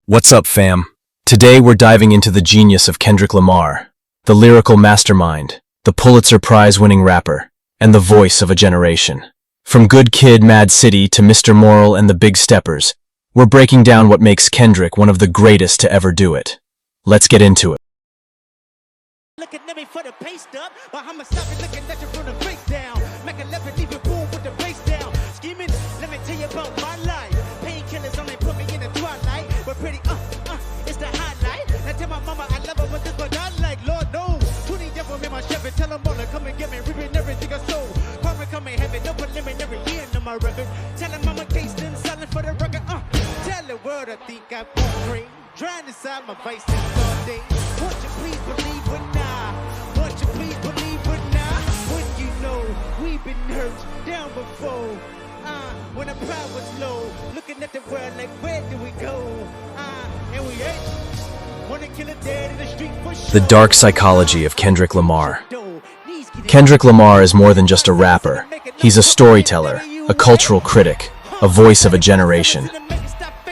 What's up, fam? Today we're diving into the genius of Kendrick Lamar, the lyrical mastermind, the Pulitzer Prize-winning rapper, and the voice of a generation. From Good Kid, Mad City to Mr. Moral and the Big Steppers, we're breaking down what makes Kendrick one of the greatest to ever do it. Let's get into it. Looking at me for the pace up, but I'm looking at you from the face down. Make a left and leave it boom with the bass down. Scheming, let me tell you about my life. Painkillers only put me in the twilight, but pretty it's the highlight. Now tell my mama I love her, but this what I like. Lord knows, who need devil in my Chevy? Tell them all to come and get me, ripping everything I sold. Karma come in heaven, no preliminary end on my record. Tell them I'm a case, then selling for the record. Tell the world I think I'm great. Trying to side my vices all day. Won't you please believe when won't you please believe when when you know we've been hurt down before. When the pride was low, looking at the world like where do we go? And we ain't wanna kill a dead in the street for sure. The dark psychology of Kendrick Lamar. Kendrick Lamar is more than just a rapper. He's a storyteller, a cultural critic, a voice of a generation.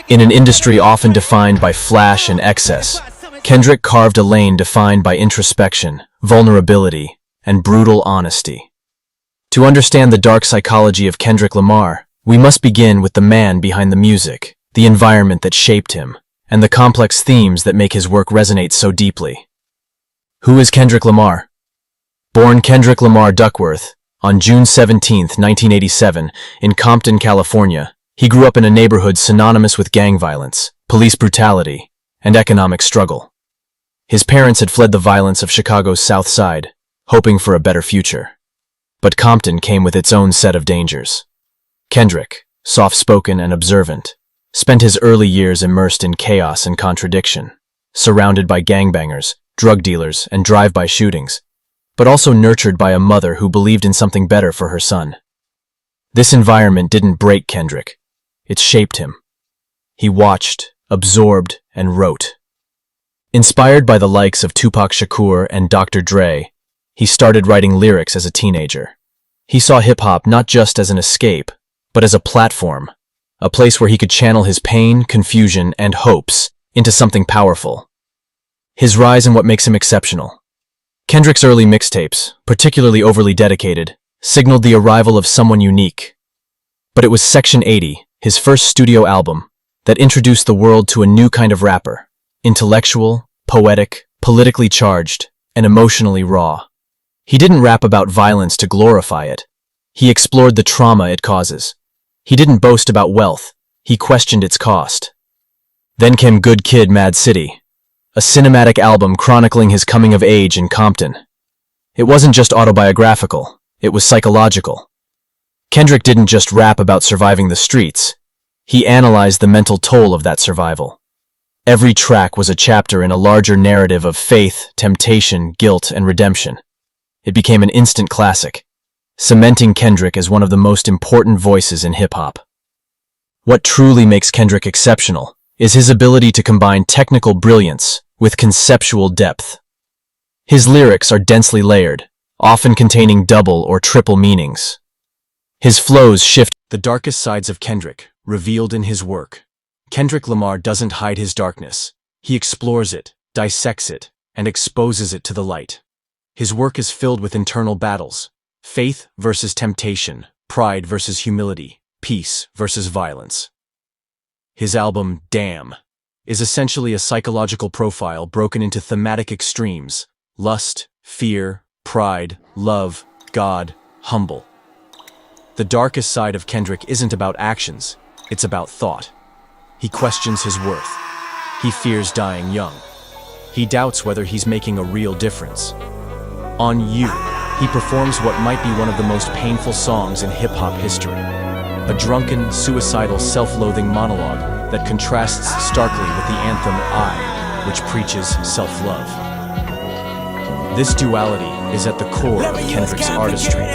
In an industry often defined by flash and excess, Kendrick carved a lane defined by introspection, vulnerability, and brutal honesty. To understand the dark psychology of Kendrick Lamar, we must begin with the man behind the music, the environment that shaped him, and the complex themes that make his work resonate so deeply. Who is Kendrick Lamar? Born Kendrick Lamar Duckworth on June 17, 1987, in Compton, California, he grew up in a neighborhood synonymous with gang violence, police brutality, and economic struggle. His parents had fled the violence of Chicago's South Side, hoping for a better future. But Compton came with its own set of dangers. Kendrick, soft-spoken and observant, spent his early years immersed in chaos and contradiction, surrounded by gangbangers, drug dealers, and drive-by shootings, but also nurtured by a mother who believed in something better for her son. This environment didn't break Kendrick. It shaped him. He watched, absorbed, and wrote. Inspired by the likes of Tupac Shakur and Dr. Dre, he started writing lyrics as a teenager. He saw hip-hop not just as an escape, but as a platform, a place where he could channel his pain, confusion, and hopes into something powerful. His rise and what makes him exceptional. Kendrick's early mixtapes, particularly Overly Dedicated, signaled the arrival of someone unique. But it was Section 80, his first studio album, that introduced the world to a new kind of rapper, intellectual, poetic, politically charged, and emotionally raw. He didn't rap about violence to glorify it. He explored the trauma it causes. He didn't boast about wealth. He questioned its cost. Then came Good Kid, Mad City, a cinematic album chronicling his coming of age in Compton. It wasn't just autobiographical, it was psychological. Kendrick didn't just rap about surviving the streets. He analyzed the mental toll of that survival. Every track was a chapter in a larger narrative of faith, temptation, guilt, and redemption. It became an instant classic, cementing Kendrick as one of the most important voices in hip-hop. What truly makes Kendrick exceptional is his ability to combine technical brilliance with conceptual depth. His lyrics are densely layered, often containing double or triple meanings. His flows shift the darkest sides of Kendrick, revealed in his work. Kendrick Lamar doesn't hide his darkness. He explores it, dissects it, and exposes it to the light. His work is filled with internal battles: faith versus temptation, pride versus humility, peace versus violence. His album, Damn, is essentially a psychological profile broken into thematic extremes: lust, fear, pride, love, God, humble. The darkest side of Kendrick isn't about actions, it's about thought. He questions his worth. He fears dying young. He doubts whether he's making a real difference. On You, he performs what might be one of the most painful songs in hip-hop history. A drunken, suicidal, self-loathing monologue that contrasts starkly with the anthem I, which preaches self-love. This duality is at the core of Kendrick's artistry.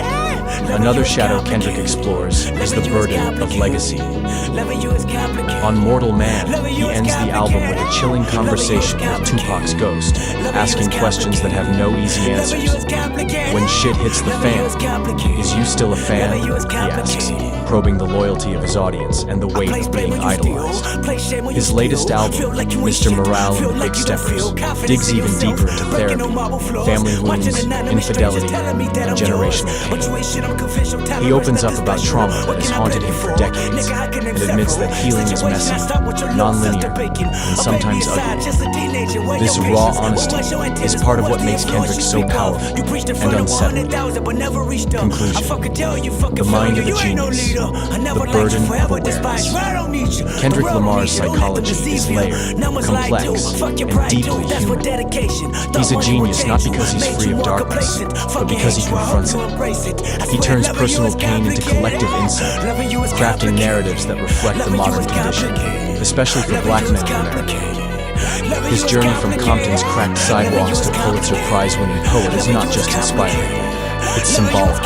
Another shadow Kendrick explores is the burden of legacy. On Mortal Man, he ends the album with a chilling conversation with Tupac's ghost, asking questions that have no easy answers. When shit hits the fan, is you still a fan? He asks. probing the loyalty of his audience and the weight of being idolized. His latest album, Mr. Morale and the Big Steppers, digs even deeper into therapy, family wounds, infidelity, and generational pain. He opens up about trauma that has haunted him for decades and admits that healing is messy, non-linear, and sometimes ugly. This raw honesty is part of what makes Kendrick so powerful and unsettling. Conclusion: the mind of a genius, the burden of awareness. Kendrick Lamar's psychology is layered, complex, and deeply human. He's a genius not because he's free of darkness, but because he confronts it. He turns personal pain into collective insight, crafting narratives that reflect the modern condition, especially for Black men in America. His journey from Compton's cracked sidewalks to Pulitzer Prize-winning poet is not just inspiring, it's symbolic.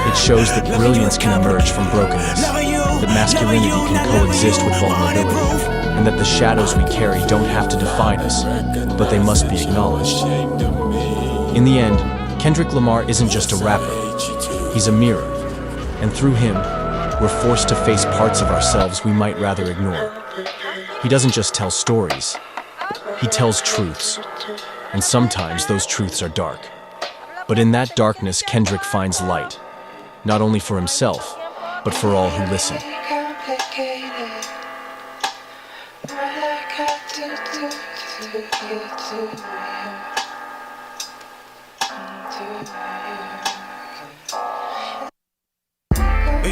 It shows that brilliance can emerge from brokenness, that masculinity can coexist with vulnerability, and that the shadows we carry don't have to define us, but they must be acknowledged. In the end, Kendrick Lamar isn't just a rapper, he's a mirror, and through him, we're forced to face parts of ourselves we might rather ignore. He doesn't just tell stories, he tells truths, and sometimes those truths are dark. But in that darkness, Kendrick finds light, not only for himself, but for all who listen.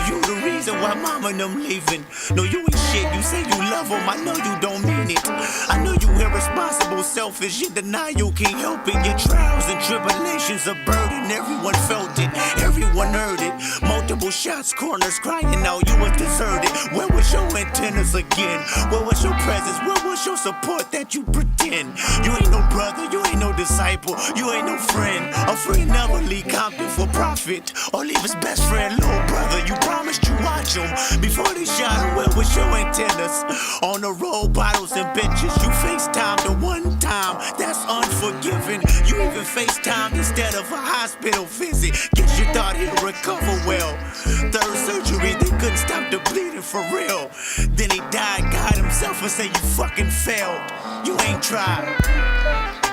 You the reason why mama and them leaving. No, you ain't shit. You say you love them, I know you don't mean it. I know you irresponsible, selfish, you deny you can't help it. Your trials and tribulations are burden. Everyone felt it, everyone heard it. Multiple shots, corners crying out, you was deserted. Where was your antennas again? Where was your presence? Where was your support that you pretend? You ain't no brother, you ain't no disciple, you ain't no friend. A friend never leave Compton for profit or leave his best friend, little brother. You promised you watch him before they shot him. Where was your antennas? On the road, bottles and bitches. You FaceTime the one time, that's unforgiving. You even FaceTime instead of a hospital visit. Guess you thought he'd recover well. Third surgery, they couldn't stop the bleeding for real. Then he died, God himself, and said you fucking failed. You ain't tried.